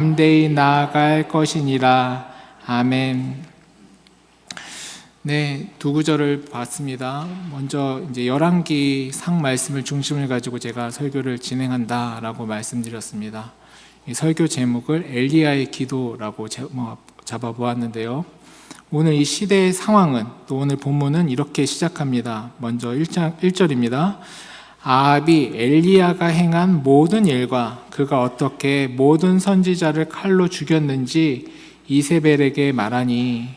담대히 나아갈 것이니라. 아멘. 네, 두 구절을 봤습니다. 먼저 이제 열왕기 상 말씀을 중심을 가지고 제가 설교를 진행한다라고 말씀드렸습니다. 이 설교 제목을 엘리야의 기도라고 잡아보았는데요. 오늘 이 시대의 상황은, 또 오늘 본문은 이렇게 시작합니다. 먼저 1절입니다. 아합이 엘리야가 행한 모든 일과 그가 어떻게 모든 선지자를 칼로 죽였는지 이세벨에게 말하니,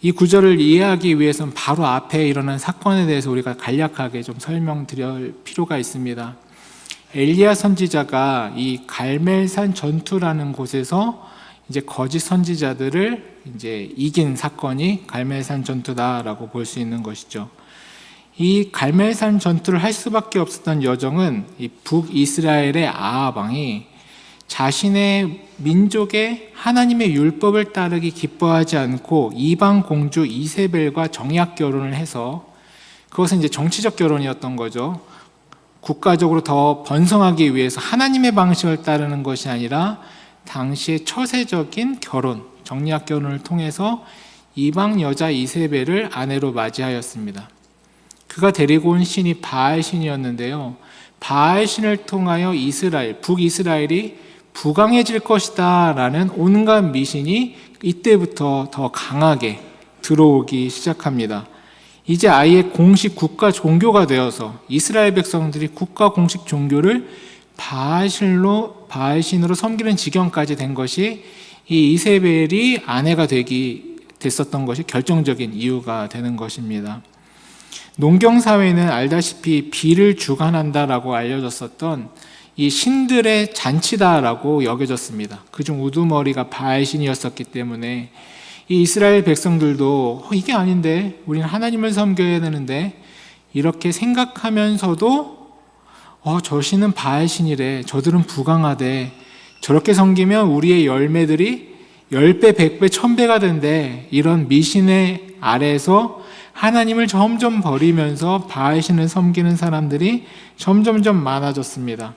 이 구절을 이해하기 위해서는 바로 앞에 일어난 사건에 대해서 우리가 간략하게 좀 설명드릴 필요가 있습니다. 엘리야 선지자가 이 갈멜산 전투라는 곳에서 이제 거짓 선지자들을 이제 이긴 사건이 갈멜산 전투다라고 볼 수 있는 것이죠. 이 갈멜산 전투를 할 수밖에 없었던 여정은 이 북이스라엘의 아합 왕이 자신의 민족의 하나님의 율법을 따르기 기뻐하지 않고 이방 공주 이세벨과 정약 결혼을 해서, 그것은 이제 정치적 결혼이었던 거죠. 국가적으로 더 번성하기 위해서 하나님의 방식을 따르는 것이 아니라 당시의 처세적인 결혼, 정약 결혼을 통해서 이방 여자 이세벨을 아내로 맞이하였습니다. 그가 데리고 온 신이 바알 신이었는데요, 바알 신을 통하여 북이스라엘이 부강해질 것이다 라는 온갖 미신이 이때부터 더 강하게 들어오기 시작합니다. 이제 아예 공식 국가 종교가 되어서 이스라엘 백성들이 국가 공식 종교를 바알신으로 섬기는 지경까지 된 것이 이 이세벨이 아내가 됐었던 것이 결정적인 이유가 되는 것입니다. 농경사회는 알다시피 비를 주관한다라고 알려졌었던 이 신들의 잔치다라고 여겨졌습니다. 그중 우두머리가 바알신이었었기 때문에 이 이스라엘 백성들도 이게 아닌데, 우리는 하나님을 섬겨야 되는데, 이렇게 생각하면서도 저 신은 바알신이래, 저들은 부강하대, 저렇게 섬기면 우리의 열매들이 10배, 100배, 1000배가 된대, 이런 미신의 아래에서 하나님을 점점 버리면서 바알신을 섬기는 사람들이 점점점 많아졌습니다.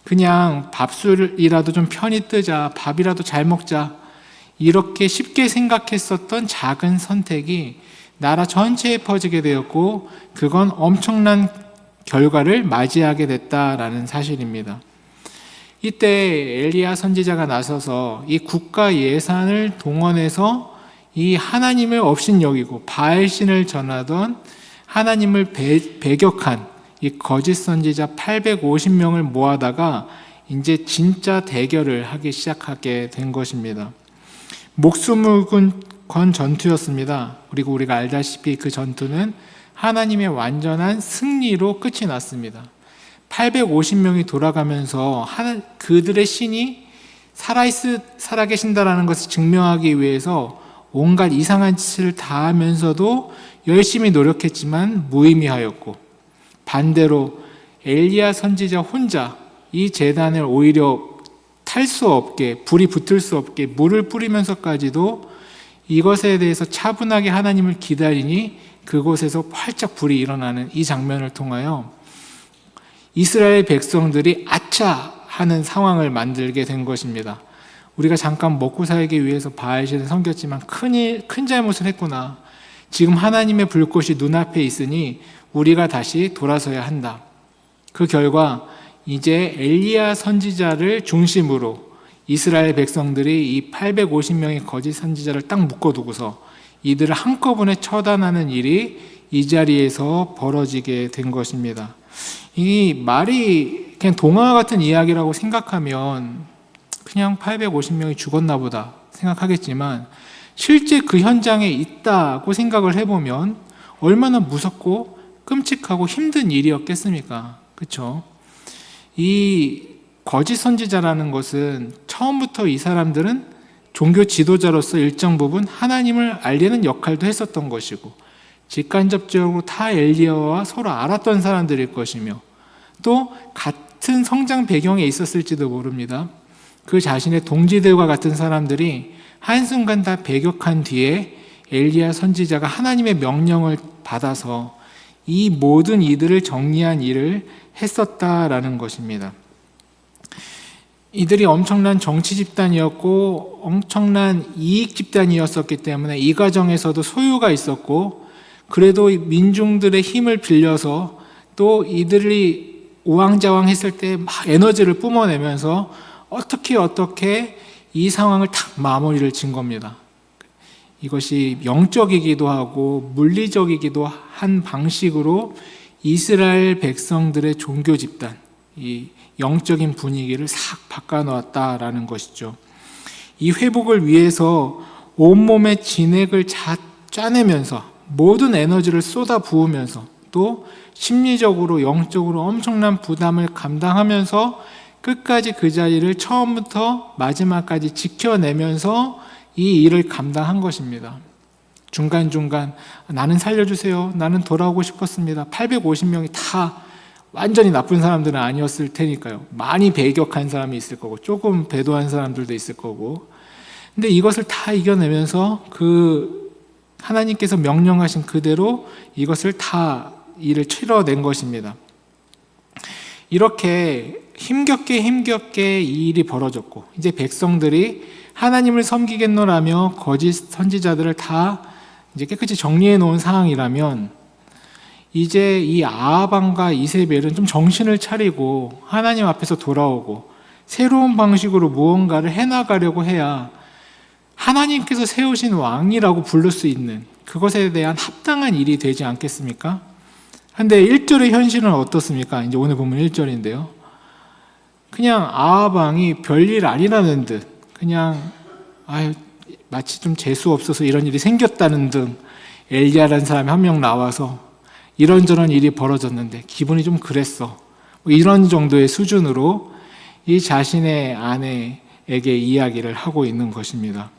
그냥 밥술이라도 좀 편히 뜨자, 밥이라도 잘 먹자, 이렇게 쉽게 생각했었던 작은 선택이 나라 전체에 퍼지게 되었고, 그건 엄청난 결과를 맞이하게 됐다라는 사실입니다. 이때 엘리야 선지자가 나서서 이 국가 예산을 동원해서 이 하나님을 업신여기고 바알신을 전하던, 하나님을 배격한 이 거짓 선지자 850명을 모아다가 이제 진짜 대결을 하기 시작하게 된 것입니다. 목숨을 건 전투였습니다. 그리고 우리가 알다시피 그 전투는 하나님의 완전한 승리로 끝이 났습니다. 850명이 돌아가면서 그들의 신이 살아계신다라는 것을 증명하기 위해서 온갖 이상한 짓을 다 하면서도 열심히 노력했지만 무의미하였고, 반대로 엘리야 선지자 혼자 이 제단을 오히려 탈 수 없게, 불이 붙을 수 없게 물을 뿌리면서까지도 이것에 대해서 차분하게 하나님을 기다리니 그곳에서 활짝 불이 일어나는 이 장면을 통하여 이스라엘 백성들이 아차 하는 상황을 만들게 된 것입니다. 우리가 잠깐 먹고 살기 위해서 바알신을 섬겼지만 큰 잘못을 했구나. 지금 하나님의 불꽃이 눈앞에 있으니 우리가 다시 돌아서야 한다. 그 결과 이제 엘리야 선지자를 중심으로 이스라엘 백성들이 이 850명의 거짓 선지자를 딱 묶어두고서 이들을 한꺼번에 처단하는 일이 이 자리에서 벌어지게 된 것입니다. 이 말이 그냥 동화 같은 이야기라고 생각하면 그냥 850명이 죽었나 보다 생각하겠지만, 실제 그 현장에 있다고 생각을 해보면 얼마나 무섭고 끔찍하고 힘든 일이었겠습니까? 그렇죠? 이 거짓 선지자라는 것은 처음부터 이 사람들은 종교 지도자로서 일정 부분 하나님을 알리는 역할도 했었던 것이고, 직간접적으로 타 엘리야와 서로 알았던 사람들일 것이며, 또 같은 성장 배경에 있었을지도 모릅니다. 그 자신의 동지들과 같은 사람들이 한순간 다 배격한 뒤에 엘리야 선지자가 하나님의 명령을 받아서 이 모든 이들을 정리한 일을 했었다라는 것입니다. 이들이 엄청난 정치 집단이었고 엄청난 이익 집단이었었기 때문에 이 과정에서도 소유가 있었고, 그래도 민중들의 힘을 빌려서 또 이들이 우왕좌왕했을 때 막 에너지를 뿜어내면서 어떻게 이 상황을 탁 마무리를 진 겁니다. 이것이 영적이기도 하고 물리적이기도 한 방식으로 이스라엘 백성들의 종교 집단, 이 영적인 분위기를 싹 바꿔놓았다라는 것이죠. 이 회복을 위해서 온몸의 진액을 짜내면서 모든 에너지를 쏟아 부으면서 또 심리적으로 영적으로 엄청난 부담을 감당하면서 끝까지 그 자리를 처음부터 마지막까지 지켜내면서 이 일을 감당한 것입니다. 중간중간 나는 살려주세요, 나는 돌아오고 싶었습니다. 850명이 다 완전히 나쁜 사람들은 아니었을 테니까요. 많이 배격한 사람이 있을 거고 조금 배도한 사람들도 있을 거고, 근데 이것을 다 이겨내면서 그 하나님께서 명령하신 그대로 이것을 다 일을 치러낸 것입니다. 이렇게 힘겹게 이 일이 벌어졌고, 이제 백성들이 하나님을 섬기겠노라며 거짓 선지자들을 다 이제 깨끗이 정리해 놓은 상황이라면, 이제 이 아하방과 이세벨은 좀 정신을 차리고 하나님 앞에서 돌아오고 새로운 방식으로 무언가를 해나가려고 해야 하나님께서 세우신 왕이라고 부를 수 있는 그것에 대한 합당한 일이 되지 않겠습니까? 근데 1절의 현실은 어떻습니까? 이제 오늘 보면 1절인데요. 그냥 아하방이 별일 아니라는 듯, 그냥 마치 좀 재수 없어서 이런 일이 생겼다는 등 엘리야라는 사람이 한 명 나와서 이런저런 일이 벌어졌는데 기분이 좀 그랬어, 이런 정도의 수준으로 이 자신의 아내에게 이야기를 하고 있는 것입니다.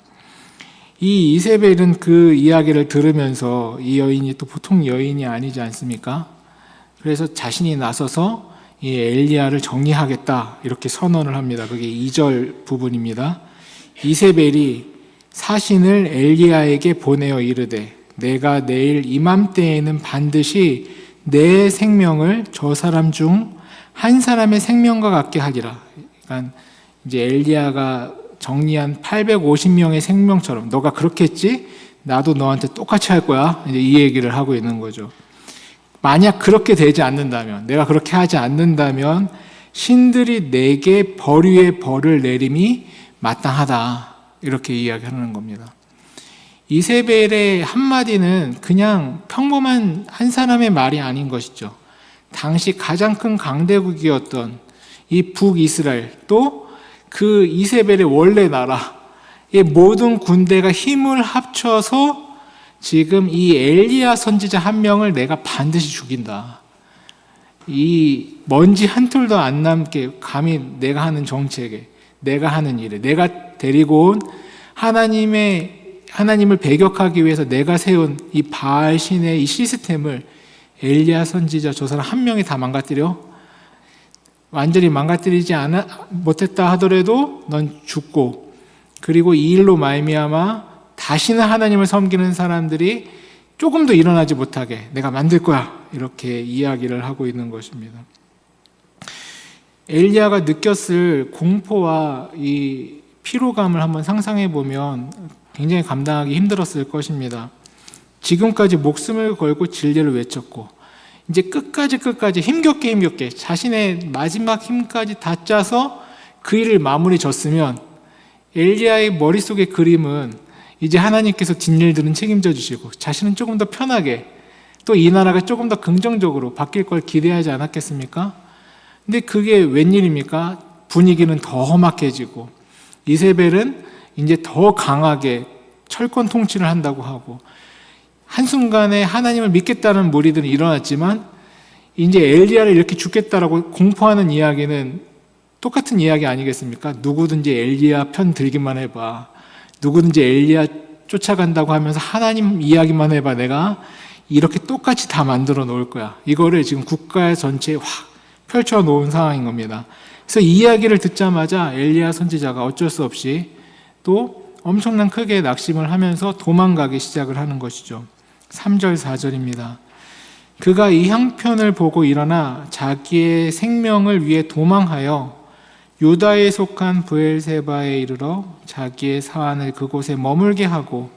이 이세벨은 그 이야기를 들으면서, 이 여인이 또 보통 여인이 아니지 않습니까? 그래서 자신이 나서서 이 엘리야를 정리하겠다 이렇게 선언을 합니다. 그게 2절 부분입니다. 이세벨이 사신을 엘리야에게 보내어 이르되 내가 내일 이맘때에는 반드시 내 생명을 저 사람 중 한 사람의 생명과 같게 하리라. 그러니까 이제 엘리야가 정리한 850명의 생명처럼 너가 그렇게 했지? 나도 너한테 똑같이 할 거야. 이제 이 얘기를 하고 있는 거죠. 만약 그렇게 되지 않는다면, 내가 그렇게 하지 않는다면 신들이 내게 벌 위에 벌을 내림이 마땅하다, 이렇게 이야기하는 겁니다. 이세벨의 한마디는 그냥 평범한 한 사람의 말이 아닌 것이죠. 당시 가장 큰 강대국이었던 이 북이스라엘, 또 그 이세벨의 원래 나라의 모든 군대가 힘을 합쳐서 지금 이 엘리야 선지자 한 명을 내가 반드시 죽인다. 이 먼지 한 톨도 안 남게 감히 내가 하는 정책에, 내가 하는 일에, 내가 데리고 온 하나님을 배격하기 위해서 내가 세운 이 바알 신의 이 시스템을 엘리야 선지자 저 사람 한 명이 다 망가뜨려? 완전히 망가뜨리지 못했다 하더라도 넌 죽고, 그리고 이 일로 말미암아 다시는 하나님을 섬기는 사람들이 조금 더 일어나지 못하게 내가 만들 거야, 이렇게 이야기를 하고 있는 것입니다. 엘리야가 느꼈을 공포와 이 피로감을 한번 상상해 보면 굉장히 감당하기 힘들었을 것입니다. 지금까지 목숨을 걸고 진리를 외쳤고, 이제 끝까지 힘겹게 자신의 마지막 힘까지 다 짜서 그 일을 마무리 졌으면 엘리야의 머릿속의 그림은 이제 하나님께서 뒷일들은 책임져 주시고 자신은 조금 더 편하게, 또 이 나라가 조금 더 긍정적으로 바뀔 걸 기대하지 않았겠습니까? 근데 그게 웬일입니까? 분위기는 더 험악해지고 이세벨은 이제 더 강하게 철권 통치를 한다고 하고, 한순간에 하나님을 믿겠다는 무리들은 일어났지만 이제 엘리야를 이렇게 죽겠다라고 공포하는 이야기는 똑같은 이야기 아니겠습니까? 누구든지 엘리야 편 들기만 해봐, 누구든지 엘리야 쫓아간다고 하면서 하나님 이야기만 해봐, 내가 이렇게 똑같이 다 만들어 놓을 거야. 이거를 지금 국가 전체에 확 펼쳐 놓은 상황인 겁니다. 그래서 이 이야기를 듣자마자 엘리야 선지자가 어쩔 수 없이 또 엄청난 크게 낙심을 하면서 도망가기 시작을 하는 것이죠. 3절 4절입니다. 그가 이 형편을 보고 일어나 자기의 생명을 위해 도망하여 유다에 속한 브엘세바에 이르러 자기의 사환을 그곳에 머물게 하고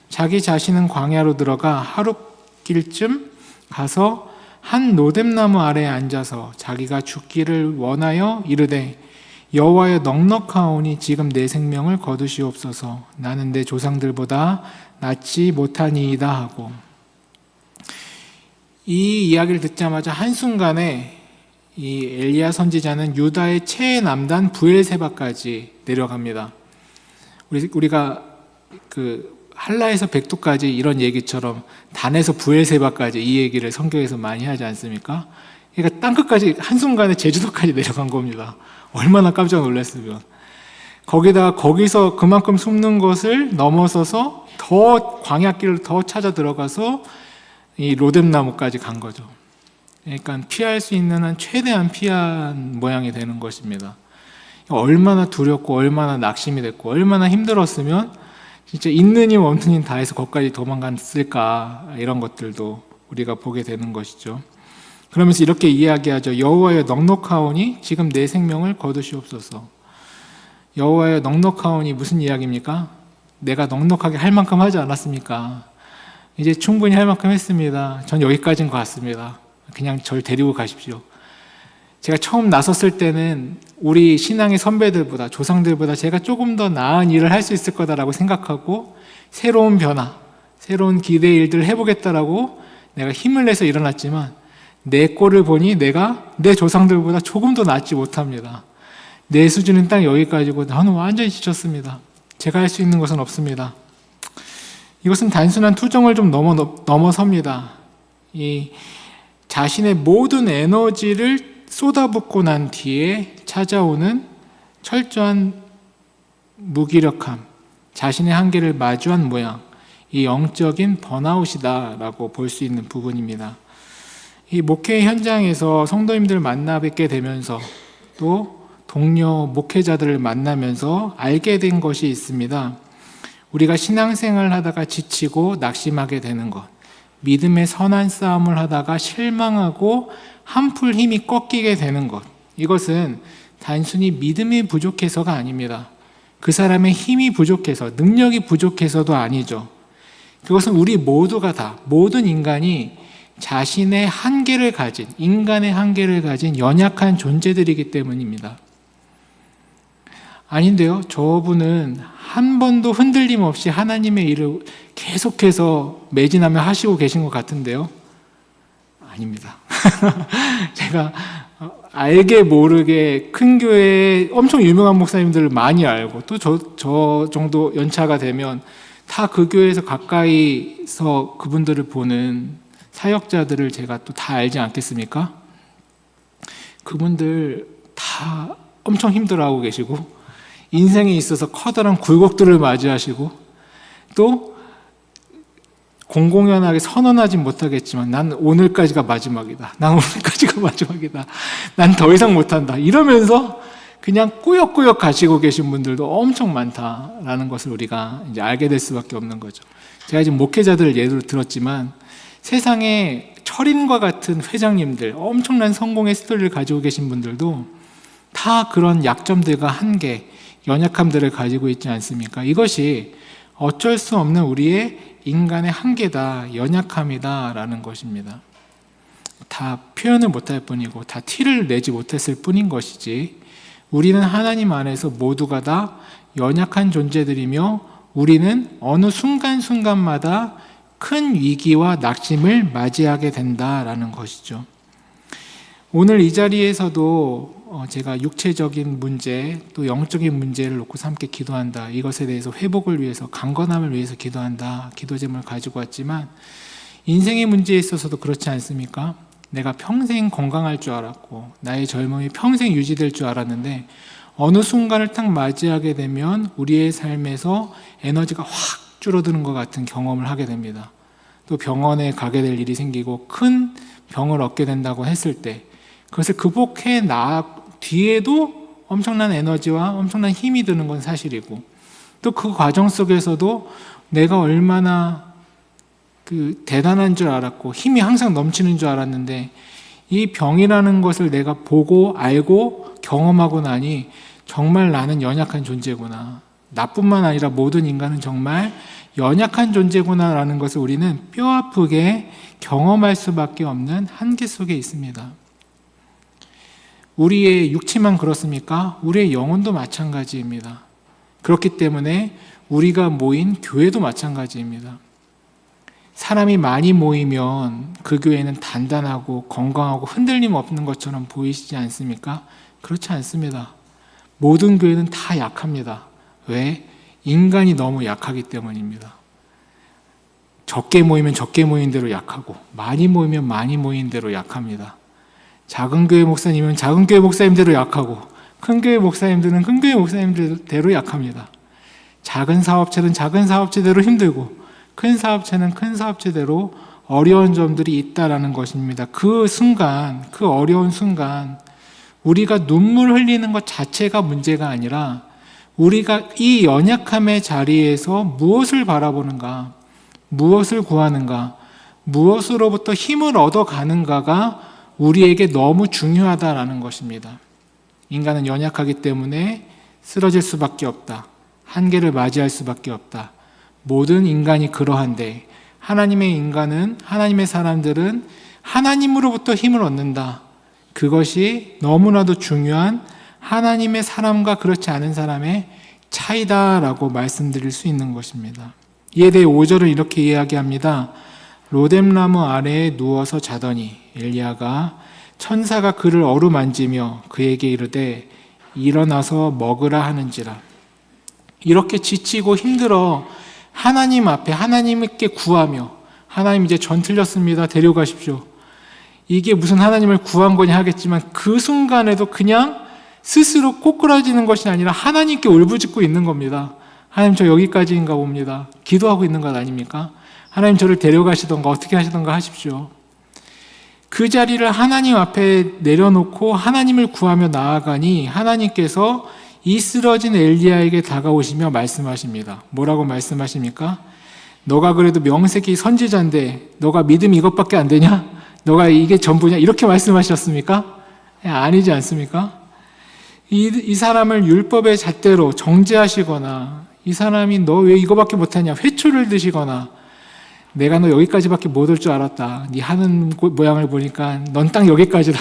자기 자신은 광야로 들어가 하룻길쯤 가서 한 로뎀나무 아래에 앉아서 자기가 죽기를 원하여 이르되 여호와여 넉넉하오니 지금 내 생명을 거두시옵소서. 나는 내 조상들보다 낫지 못하니이다 하고, 이 이야기를 듣자마자 한순간에 이 엘리야 선지자는 유다의 최남단 브엘세바까지 내려갑니다. 우리가 그 할라에서 백두까지 이런 얘기처럼 단에서 브엘세바까지 이 얘기를 성경에서 많이 하지 않습니까? 그러니까 땅끝까지 한순간에 제주도까지 내려간 겁니다. 얼마나 깜짝 놀랐으면. 거기서 그만큼 숨는 것을 넘어서서 더 광야길을 더 찾아 들어가서 이 로뎀나무까지 간 거죠. 그러니까 피할 수 있는 한 최대한 피한 모양이 되는 것입니다. 얼마나 두렵고 얼마나 낙심이 됐고 얼마나 힘들었으면 진짜 있는 힘 없는 힘 다해서 거기까지 도망갔을까, 이런 것들도 우리가 보게 되는 것이죠. 그러면서 이렇게 이야기하죠. 여호와여 넉넉하오니 지금 내 생명을 거두시옵소서. 여호와여 넉넉하오니 무슨 이야기입니까? 내가 넉넉하게 할 만큼 하지 않았습니까? 이제 충분히 할 만큼 했습니다. 전 여기까지인 것 같습니다. 그냥 절 데리고 가십시오. 제가 처음 나섰을 때는 우리 신앙의 선배들보다, 조상들보다 제가 조금 더 나은 일을 할 수 있을 거다라고 생각하고 새로운 변화, 새로운 기대의 일들을 해보겠다라고 내가 힘을 내서 일어났지만 내 꼴을 보니 내가 내 조상들보다 조금 더 낫지 못합니다. 내 수준은 딱 여기까지고 나는 완전히 지쳤습니다. 제가 할 수 있는 것은 없습니다. 이것은 단순한 투정을 좀 넘어섭니다. 이 자신의 모든 에너지를 쏟아붓고 난 뒤에 찾아오는 철저한 무기력함, 자신의 한계를 마주한 모양, 이 영적인 번아웃이다라고 볼 수 있는 부분입니다. 이 목회 현장에서 성도님들을 만나 뵙게 되면서 또 동료 목회자들을 만나면서 알게 된 것이 있습니다. 우리가 신앙생활을 하다가 지치고 낙심하게 되는 것, 믿음의 선한 싸움을 하다가 실망하고 한풀 힘이 꺾이게 되는 것, 이것은 단순히 믿음이 부족해서가 아닙니다. 그 사람의 힘이 부족해서, 능력이 부족해서도 아니죠. 그것은 우리 모두가 다, 모든 인간이 자신의 한계를 가진, 인간의 한계를 가진 연약한 존재들이기 때문입니다. 아닌데요, 저분은 한 번도 흔들림 없이 하나님의 일을 계속해서 매진하며 하시고 계신 것 같은데요. 아닙니다. 제가 알게 모르게 큰 교회에 엄청 유명한 목사님들을 많이 알고 또 저 정도 연차가 되면 다 그 교회에서 가까이서 그분들을 보는 사역자들을 제가 또 다 알지 않겠습니까? 그분들 다 엄청 힘들어하고 계시고 인생에 있어서 커다란 굴곡들을 맞이하시고 또 공공연하게 선언하진 못하겠지만 난 오늘까지가 마지막이다. 난 오늘까지가 마지막이다. 난 더 이상 못한다. 이러면서 그냥 꾸역꾸역 가시고 계신 분들도 엄청 많다라는 것을 우리가 이제 알게 될 수밖에 없는 거죠. 제가 지금 목회자들을 예로 들었지만 세상에 철인과 같은 회장님들, 엄청난 성공의 스토리를 가지고 계신 분들도 다 그런 약점들과 한계, 연약함들을 가지고 있지 않습니까? 이것이 어쩔 수 없는 우리의 인간의 한계다, 연약함이다라는 것입니다. 다 표현을 못할 뿐이고 다 티를 내지 못했을 뿐인 것이지, 우리는 하나님 안에서 모두가 다 연약한 존재들이며 우리는 어느 순간순간마다 큰 위기와 낙심을 맞이하게 된다라는 것이죠. 오늘 이 자리에서도 제가 육체적인 문제 또 영적인 문제를 놓고서 함께 기도한다, 이것에 대해서 회복을 위해서, 강건함을 위해서 기도한다, 기도 제목을 가지고 왔지만 인생의 문제에 있어서도 그렇지 않습니까? 내가 평생 건강할 줄 알았고 나의 젊음이 평생 유지될 줄 알았는데 어느 순간을 딱 맞이하게 되면 우리의 삶에서 에너지가 확 줄어드는 것 같은 경험을 하게 됩니다. 또 병원에 가게 될 일이 생기고 큰 병을 얻게 된다고 했을 때 그것을 극복해 뒤에도 엄청난 에너지와 엄청난 힘이 드는 건 사실이고, 또 그 과정 속에서도 내가 얼마나 대단한 줄 알았고 힘이 항상 넘치는 줄 알았는데 이 병이라는 것을 내가 보고 알고 경험하고 나니 정말 나는 연약한 존재구나. 나뿐만 아니라 모든 인간은 정말 연약한 존재구나라는 것을 우리는 뼈아프게 경험할 수밖에 없는 한계 속에 있습니다. 우리의 육체만 그렇습니까? 우리의 영혼도 마찬가지입니다. 그렇기 때문에 우리가 모인 교회도 마찬가지입니다. 사람이 많이 모이면 그 교회는 단단하고 건강하고 흔들림 없는 것처럼 보이시지 않습니까? 그렇지 않습니다. 모든 교회는 다 약합니다. 왜? 인간이 너무 약하기 때문입니다. 적게 모이면 적게 모인 대로 약하고 많이 모이면 많이 모인 대로 약합니다. 작은 교회 목사님은 작은 교회 목사님대로 약하고 큰 교회 목사님들은 큰 교회 목사님대로 약합니다. 작은 사업체는 작은 사업체대로 힘들고 큰 사업체는 큰 사업체대로 어려운 점들이 있다라는 것입니다. 그 순간, 그 어려운 순간 우리가 눈물 흘리는 것 자체가 문제가 아니라 우리가 이 연약함의 자리에서 무엇을 바라보는가, 무엇을 구하는가, 무엇으로부터 힘을 얻어가는가가 우리에게 너무 중요하다라는 것입니다. 인간은 연약하기 때문에 쓰러질 수밖에 없다. 한계를 맞이할 수밖에 없다. 모든 인간이 그러한데 하나님의 인간은, 하나님의 사람들은 하나님으로부터 힘을 얻는다. 그것이 너무나도 중요한 하나님의 사람과 그렇지 않은 사람의 차이다라고 말씀드릴 수 있는 것입니다. 이에 대해 5절을 이렇게 이야기합니다. 로뎀나무 아래에 누워서 자더니 엘리야가 천사가 그를 어루만지며 그에게 이르되 일어나서 먹으라 하는지라. 이렇게 지치고 힘들어 하나님 앞에 하나님께 구하며 하나님 이제 전 틀렸습니다. 데려가십시오. 이게 무슨 하나님을 구한 거냐 하겠지만 그 순간에도 그냥 스스로 꼬꾸라지는 것이 아니라 하나님께 울부짖고 있는 겁니다. 하나님 저 여기까지인가 봅니다. 기도하고 있는 것 아닙니까? 하나님 저를 데려가시던가 어떻게 하시던가 하십시오. 그 자리를 하나님 앞에 내려놓고 하나님을 구하며 나아가니 하나님께서 이 쓰러진 엘리야에게 다가오시며 말씀하십니다. 뭐라고 말씀하십니까? 너가 그래도 명색이 선지자인데 너가 믿음이 이것밖에 안 되냐? 너가 이게 전부냐? 이렇게 말씀하셨습니까? 아니지 않습니까? 이 사람을 율법의 잣대로 정죄하시거나 이 사람이 너 왜 이거밖에 못하냐 회초를 드시거나 내가 너 여기까지밖에 못 올 줄 알았다. 네 하는 모양을 보니까 넌 딱 여기까지다.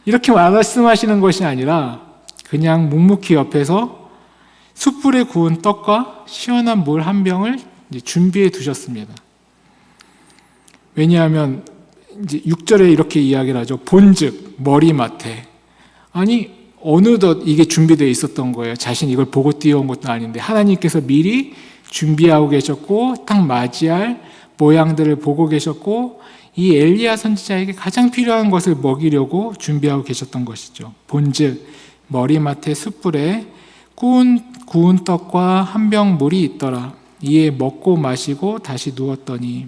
이렇게 말씀하시는 것이 아니라 그냥 묵묵히 옆에서 숯불에 구운 떡과 시원한 물 한 병을 준비해 두셨습니다. 왜냐하면 이제 6절에 이렇게 이야기를 하죠. 본즉 머리맡에. 아니 어느덧 이게 준비되어 있었던 거예요. 자신이 이걸 보고 뛰어온 것도 아닌데 하나님께서 미리 준비하고 계셨고 딱 맞이할 모양들을 보고 계셨고 이 엘리야 선지자에게 가장 필요한 것을 먹이려고 준비하고 계셨던 것이죠. 본즉 머리맡에 숯불에 구운 떡과 한 병 물이 있더라. 이에 먹고 마시고 다시 누웠더니.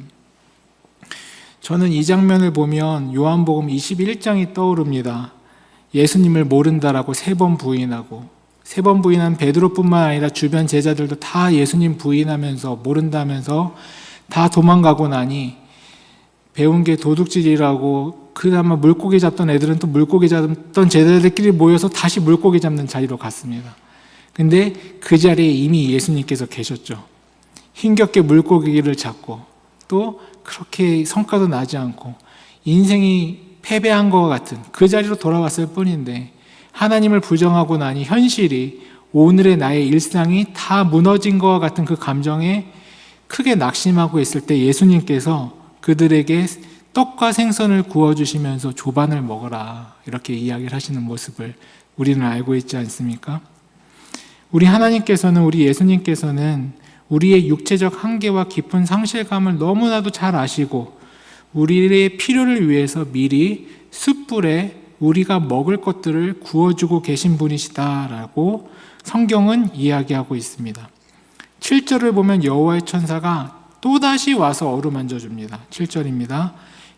저는 이 장면을 보면 요한복음 21장이 떠오릅니다. 예수님을 모른다라고 3번 부인하고 3번 부인한 베드로뿐만 아니라 주변 제자들도 다 예수님 부인하면서 모른다면서 다 도망가고 나니 배운 게 도둑질이라고 그나마 물고기 잡던 애들은 또 물고기 잡던 제자들끼리 모여서 다시 물고기 잡는 자리로 갔습니다. 근데 그 자리에 이미 예수님께서 계셨죠. 힘겹게 물고기를 잡고 또 그렇게 성과도 나지 않고 인생이 패배한 것 같은 그 자리로 돌아왔을 뿐인데 하나님을 부정하고 나니 현실이 오늘의 나의 일상이 다 무너진 것 같은 그 감정에 크게 낙심하고 있을 때 예수님께서 그들에게 떡과 생선을 구워주시면서 조반을 먹어라 이렇게 이야기를 하시는 모습을 우리는 알고 있지 않습니까? 우리 하나님께서는 우리 예수님께서는 우리의 육체적 한계와 깊은 상실감을 너무나도 잘 아시고 우리의 필요를 위해서 미리 숯불에 우리가 먹을 것들을 구워주고 계신 분이시다라고 성경은 이야기하고 있습니다. 7절을 보면 여호와의 천사가 또다시 와서 어루만져 줍니다. 7절입니다.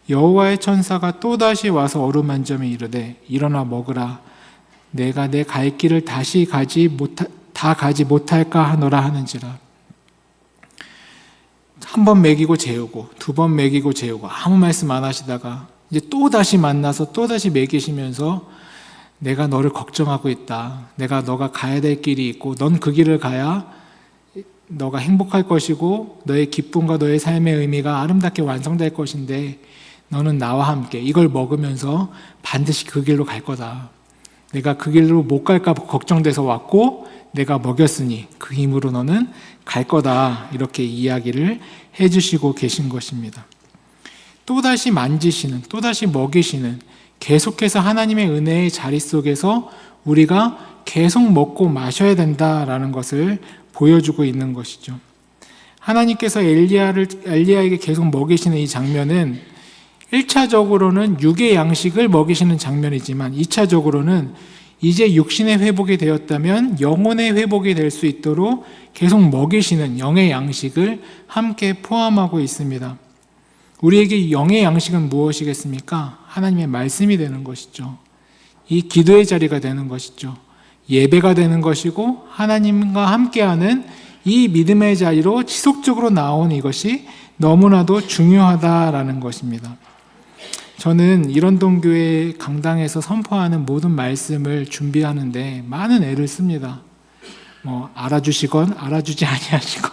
여호와의 천사가 또다시 와서 어루만져며 이르되 일어나 먹으라. 내가 내 갈 길을 다 가지 못할까 하노라 하는지라. 한 번 먹이고 재우고 2번 먹이고 재우고 아무 말씀 안 하시다가 이제 또다시 만나서 또다시 먹이시면서 내가 너를 걱정하고 있다. 너가 가야 될 길이 있고 넌 그 길을 가야 너가 행복할 것이고 너의 기쁨과 너의 삶의 의미가 아름답게 완성될 것인데 너는 나와 함께 이걸 먹으면서 반드시 그 길로 갈 거다. 내가 그 길로 못 갈까 걱정돼서 왔고 내가 먹였으니 그 힘으로 너는 갈 거다. 이렇게 이야기를 해주시고 계신 것입니다. 또다시 만지시는, 또다시 먹이시는, 계속해서 하나님의 은혜의 자리 속에서 우리가 계속 먹고 마셔야 된다라는 것을 보여주고 있는 것이죠. 하나님께서 엘리야에게 계속 먹이시는 이 장면은 1차적으로는 육의 양식을 먹이시는 장면이지만 2차적으로는 이제 육신의 회복이 되었다면 영혼의 회복이 될 수 있도록 계속 먹이시는 영의 양식을 함께 포함하고 있습니다. 우리에게 영의 양식은 무엇이겠습니까? 하나님의 말씀이 되는 것이죠. 이 기도의 자리가 되는 것이죠. 예배가 되는 것이고 하나님과 함께하는 이 믿음의 자리로 지속적으로 나온 이것이 너무나도 중요하다라는 것입니다. 저는 이런동교회 강당에서 선포하는 모든 말씀을 준비하는데 많은 애를 씁니다. 알아주시건 알아주지 아니하시건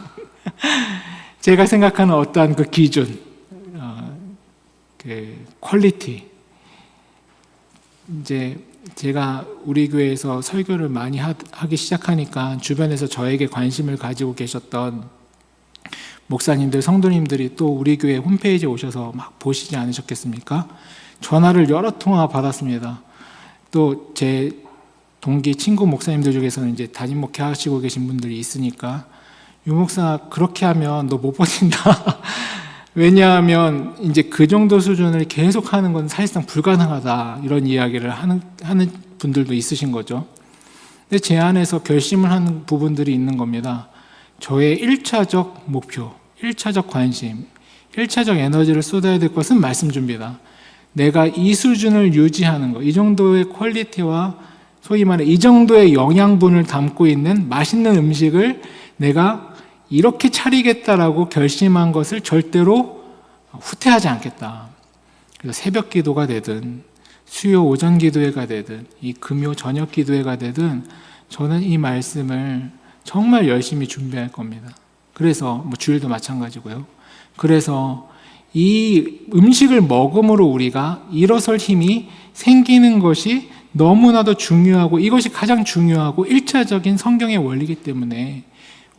제가 생각하는 어떠한 그 기준, 그 퀄리티, 이제 제가 우리 교회에서 설교를 많이 하기 시작하니까 주변에서 저에게 관심을 가지고 계셨던 목사님들, 성도님들이 또 우리 교회 홈페이지에 오셔서 막 보시지 않으셨겠습니까? 전화를 여러 통화 받았습니다. 또 제 동기 친구 목사님들 중에서는 이제 담임 목회 하시고 계신 분들이 있으니까 유 목사 그렇게 하면 너 못 버틴다. 왜냐하면 이제 그 정도 수준을 계속 하는 건 사실상 불가능하다. 이런 이야기를 하는 분들도 있으신 거죠. 근데 제 안에서 결심을 하는 부분들이 있는 겁니다. 저의 1차적 목표, 1차적 관심, 1차적 에너지를 쏟아야 될 것은 말씀 준비다. 내가 이 수준을 유지하는 것, 이 정도의 퀄리티와 소위 말해 이 정도의 영양분을 담고 있는 맛있는 음식을 내가 이렇게 차리겠다라고 결심한 것을 절대로 후퇴하지 않겠다. 그래서 새벽 기도가 되든 수요 오전 기도회가 되든 이 금요 저녁 기도회가 되든 저는 이 말씀을 정말 열심히 준비할 겁니다. 그래서 주일도 마찬가지고요. 그래서 이 음식을 먹음으로 우리가 일어설 힘이 생기는 것이 너무나도 중요하고 이것이 가장 중요하고 1차적인 성경의 원리이기 때문에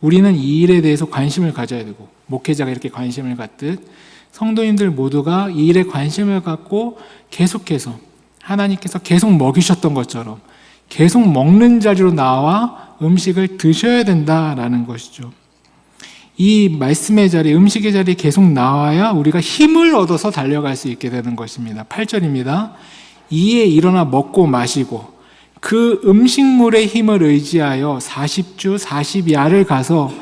우리는 이 일에 대해서 관심을 가져야 되고 목회자가 이렇게 관심을 갖듯 성도님들 모두가 이 일에 관심을 갖고 계속해서 하나님께서 계속 먹이셨던 것처럼 계속 먹는 자리로 나와 음식을 드셔야 된다라는 것이죠. 이 말씀의 자리, 음식의 자리에 계속 나와야 우리가 힘을 얻어서 달려갈 수 있게 되는 것입니다. 8절입니다. 이에 일어나 먹고 마시고 그 음식물의 힘을 의지하여 40주 40야를 가서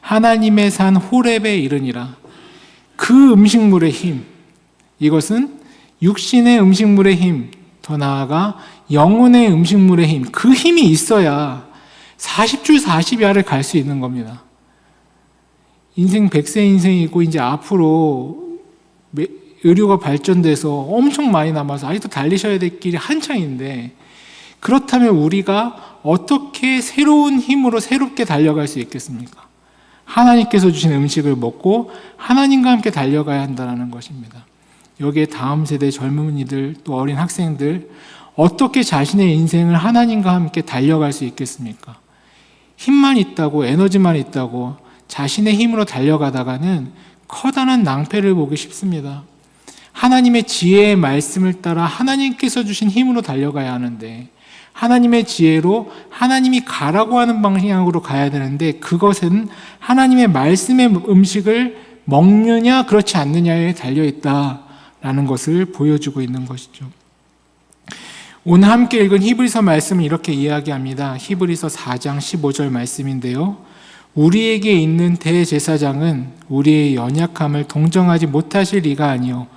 하나님의 산 호렙에 이르니라. 그 음식물의 힘, 이것은 육신의 음식물의 힘, 더 나아가 영혼의 음식물의 힘, 그 힘이 있어야 40주 40야를 갈 수 있는 겁니다. 인생 100세 인생이고 이제 앞으로 의료가 발전돼서 엄청 많이 남아서 아직도 달리셔야 될 길이 한창인데 그렇다면 우리가 어떻게 새로운 힘으로 새롭게 달려갈 수 있겠습니까? 하나님께서 주신 음식을 먹고 하나님과 함께 달려가야 한다는 것입니다. 여기에 다음 세대 젊은이들 또 어린 학생들 어떻게 자신의 인생을 하나님과 함께 달려갈 수 있겠습니까? 힘만 있다고 에너지만 있다고 자신의 힘으로 달려가다가는 커다란 낭패를 보기 쉽습니다. 하나님의 지혜의 말씀을 따라 하나님께서 주신 힘으로 달려가야 하는데 하나님의 지혜로 하나님이 가라고 하는 방향으로 가야 되는데 그것은 하나님의 말씀의 음식을 먹느냐 그렇지 않느냐에 달려있다라는 것을 보여주고 있는 것이죠. 오늘 함께 읽은 히브리서 말씀은 이렇게 이야기합니다. 히브리서 4장 15절 말씀인데요. 우리에게 있는 대제사장은 우리의 연약함을 동정하지 못하실 이가 아니요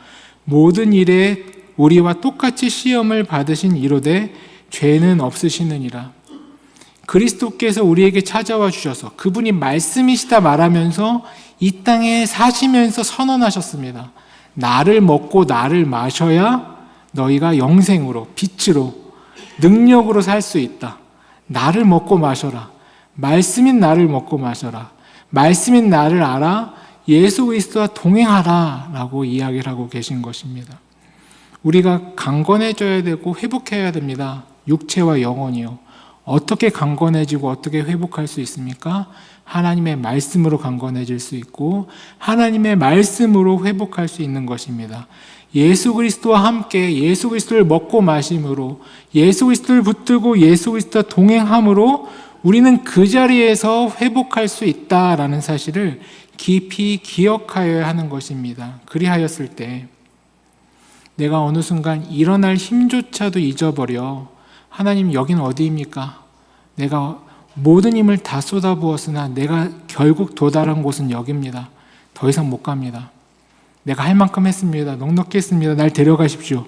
모든 일에 우리와 똑같이 시험을 받으신 이로되 죄는 없으시느니라. 그리스도께서 우리에게 찾아와 주셔서 그분이 말씀이시다 말하면서 이 땅에 사시면서 선언하셨습니다. 나를 먹고 나를 마셔야 너희가 영생으로 빛으로 능력으로 살 수 있다. 나를 먹고 마셔라. 말씀인 나를 먹고 마셔라. 말씀인 나를 알아 예수 그리스도와 동행하라 라고 이야기를 하고 계신 것입니다. 우리가 강건해져야 되고 회복해야 됩니다. 육체와 영혼이요. 어떻게 강건해지고 어떻게 회복할 수 있습니까? 하나님의 말씀으로 강건해질 수 있고 하나님의 말씀으로 회복할 수 있는 것입니다. 예수 그리스도와 함께 예수 그리스도를 먹고 마심으로 예수 그리스도를 붙들고 예수 그리스도와 동행함으로 우리는 그 자리에서 회복할 수 있다라는 사실을 깊이 기억하여야 하는 것입니다. 그리하였을 때 내가 어느 순간 일어날 힘조차도 잊어버려 하나님 여기는 어디입니까? 내가 모든 힘을 다 쏟아부었으나 내가 결국 도달한 곳은 여기입니다. 더 이상 못 갑니다. 내가 할 만큼 했습니다. 넉넉히 했습니다. 날 데려가십시오.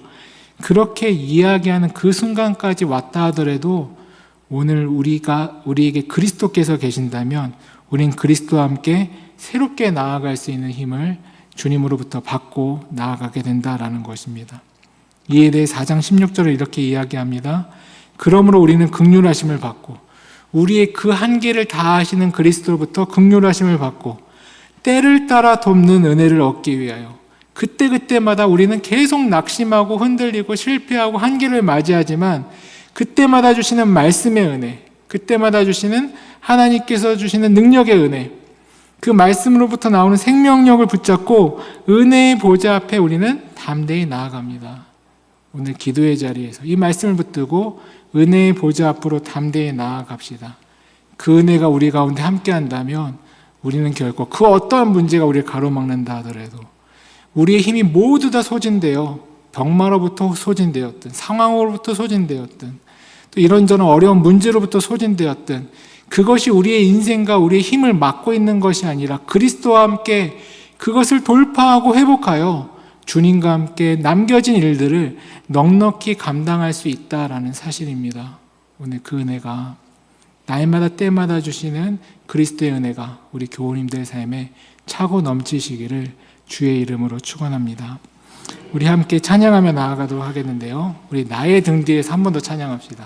그렇게 이야기하는 그 순간까지 왔다 하더라도 오늘 우리에게 그리스도께서 계신다면 우린 그리스도와 함께 새롭게 나아갈 수 있는 힘을 주님으로부터 받고 나아가게 된다라는 것입니다. 이에 대해 4장 16절을 이렇게 이야기합니다. 그러므로 우리는 긍휼하심을 받고 우리의 그 한계를 다하시는 그리스도로부터 긍휼하심을 받고 때를 따라 돕는 은혜를 얻기 위하여 그때그때마다 우리는 계속 낙심하고 흔들리고 실패하고 한계를 맞이하지만 그때마다 주시는 말씀의 은혜, 그때마다 주시는 하나님께서 주시는 능력의 은혜, 그 말씀으로부터 나오는 생명력을 붙잡고 은혜의 보좌 앞에 우리는 담대히 나아갑니다. 오늘 기도의 자리에서 이 말씀을 붙들고 은혜의 보좌 앞으로 담대히 나아갑시다. 그 은혜가 우리 가운데 함께한다면 우리는 결코 그 어떠한 문제가 우리를 가로막는다 하더라도 우리의 힘이 모두 다 소진되어 병마로부터 소진되었든 상황으로부터 소진되었든 또 이런저런 어려운 문제로부터 소진되었든 그것이 우리의 인생과 우리의 힘을 막고 있는 것이 아니라 그리스도와 함께 그것을 돌파하고 회복하여 주님과 함께 남겨진 일들을 넉넉히 감당할 수 있다라는 사실입니다. 오늘 그 은혜가 날마다 때마다 주시는 그리스도의 은혜가 우리 교우님들의 삶에 차고 넘치시기를 주의 이름으로 축원합니다. 우리 함께 찬양하며 나아가도록 하겠는데요. 우리 나의 등 뒤에서 한 번 더 찬양합시다.